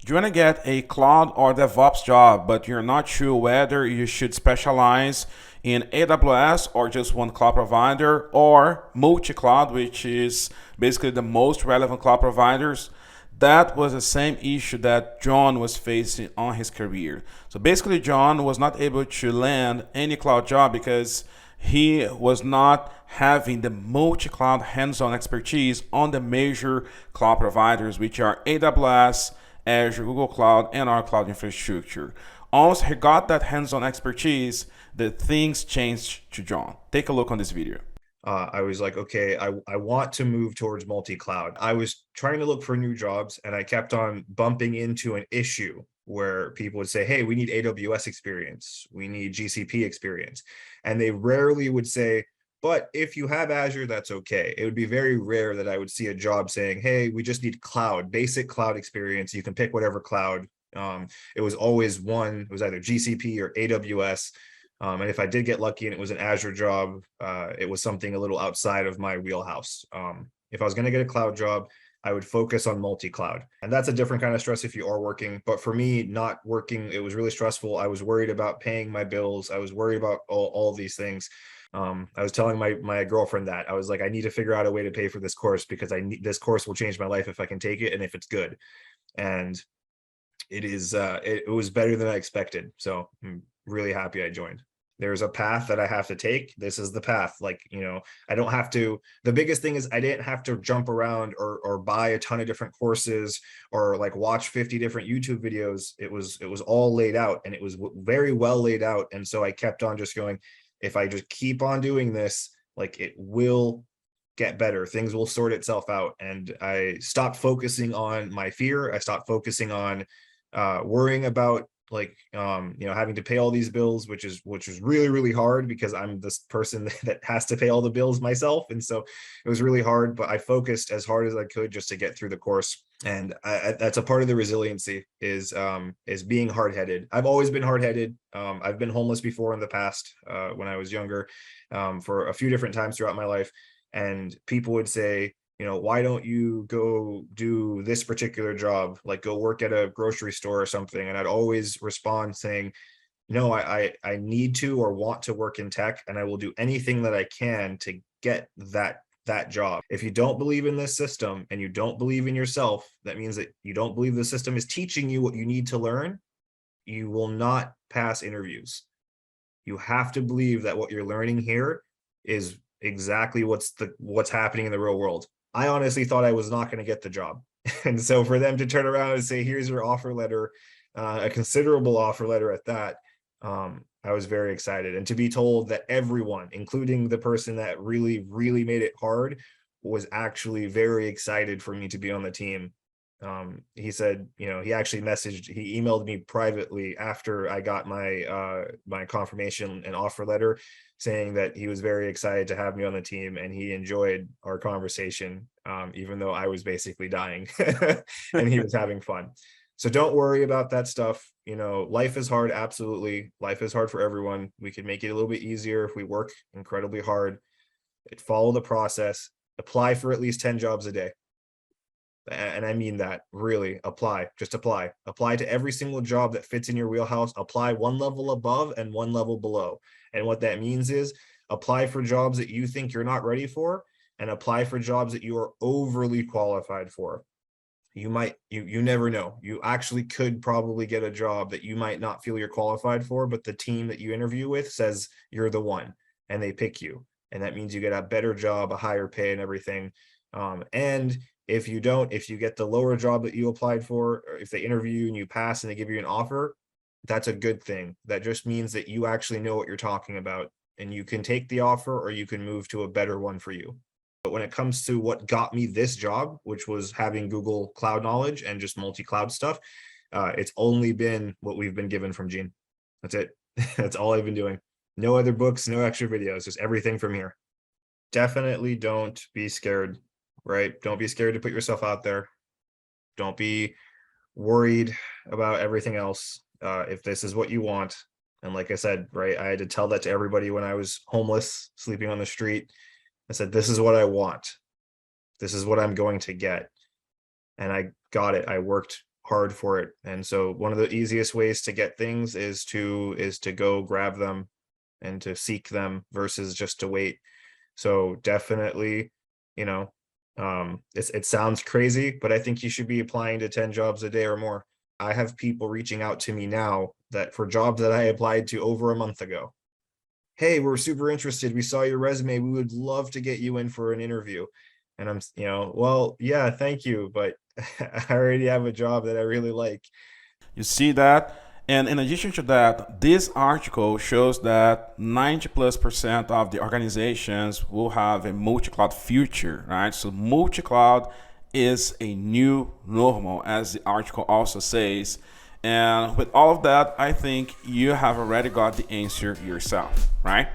You want to get a cloud or DevOps job, but you're not sure whether you should specialize in AWS or just one cloud provider or multi-cloud, which is basically the most relevant cloud providers. That was the same issue that John was facing on his career. So basically, John was not able to land any cloud job because he was not having the multi-cloud hands-on expertise on the major cloud providers, which are AWS, Azure, Google Cloud, and our cloud infrastructure. Once he got that hands-on expertise, the things changed to John. Take a look on this video. I was like, okay, I want to move towards multi-cloud. I was trying to look for new jobs and I kept on bumping into an issue where people would say, hey, we need AWS experience. We need GCP experience. And they rarely would say, but if you have Azure, that's okay. It would be very rare that I would see a job saying, hey, we just need cloud, basic cloud experience. You can pick whatever cloud. It was always one, it was either GCP or AWS. And if I did get lucky and it was an Azure job, it was something a little outside of my wheelhouse. If I was going to get a cloud job, I would focus on multi-cloud. And that's a different kind of stress if you are working. But for me, not working, it was really stressful. I was worried about paying my bills. I was worried about all these things. I was telling my girlfriend that I was like, I need to figure out a way to pay for this course because this course will change my life if I can take it and if it's good. And it was better than I expected. So I'm really happy I joined. There's a path that I have to take. This is the path. Like, I don't have to. The biggest thing is I didn't have to jump around or buy a ton of different courses or like watch 50 different YouTube videos. It was all laid out and it was very well laid out. And so I kept on just going, if I just keep on doing this, like it will get better. Things will sort itself out. And I stopped focusing on my fear. I stopped focusing on worrying about having to pay all these bills, which is really, really hard because I'm this person that has to pay all the bills myself. And so it was really hard, but I focused as hard as I could just to get through the course. And that's a part of the resiliency is being hard-headed. I've always been hard-headed. I've been homeless before in the past when I was younger for a few different times throughout my life. And people would say, why don't you go do this particular job, like go work at a grocery store or something? And I'd always respond saying, no, I need to or want to work in tech, and I will do anything that I can to get that job. If you don't believe in this system and you don't believe in yourself, that means that you don't believe the system is teaching you what you need to learn. You will not pass interviews. You have to believe that what you're learning here is exactly what's happening in the real world. I honestly thought I was not going to get the job. And so for them to turn around and say, here's your offer letter, a considerable offer letter at that, I was very excited. And to be told that everyone, including the person that really, really made it hard, was actually very excited for me to be on the team. He said, he he emailed me privately after I got my confirmation and offer letter saying that he was very excited to have me on the team and he enjoyed our conversation, even though I was basically dying and he was having fun. So don't worry about that stuff. Life is hard. Absolutely. Life is hard for everyone. We can make it a little bit easier if we work incredibly hard. Follow the process, apply for at least 10 jobs a day. And I mean that, really. Just apply to every single job that fits in your wheelhouse. Apply one level above and one level below. And what that means is apply for jobs that you think you're not ready for and apply for jobs that you are overly qualified for. You never know. You actually could probably get a job that you might not feel you're qualified for, but the team that you interview with says you're the one and they pick you. And that means you get a better job, a higher pay and everything. And if you get the lower job that you applied for, or if they interview you and you pass and they give you an offer, that's a good thing. That just means that you actually know what you're talking about and you can take the offer or you can move to a better one for you. But when it comes to what got me this job, which was having Google Cloud knowledge and just multi-cloud stuff, it's only been what we've been given from Gene. That's it. That's all I've been doing. No other books, no extra videos, just everything from here. Definitely don't be scared. Right? Don't be scared to put yourself out there. Don't be worried about everything else. If this is what you want. And like I said, right, I had to tell that to everybody when I was homeless, sleeping on the street. I said, this is what I want. This is what I'm going to get. And I got it. I worked hard for it. And so one of the easiest ways to get things is to go grab them and to seek them versus just to wait. So definitely, you know, it sounds crazy, but I think you should be applying to 10 jobs a day or more. I have people reaching out to me now that for jobs that I applied to over a month ago. Hey, we're super interested. We saw your resume. We would love to get you in for an interview. And I'm, well, yeah, thank you, but I already have a job that I really like. You see that? And in addition to that, this article shows that 90 plus percent of the organizations will have a multi-cloud future, right? So multi-cloud is a new normal, as the article also says. And with all of that, I think you have already got the answer yourself, right?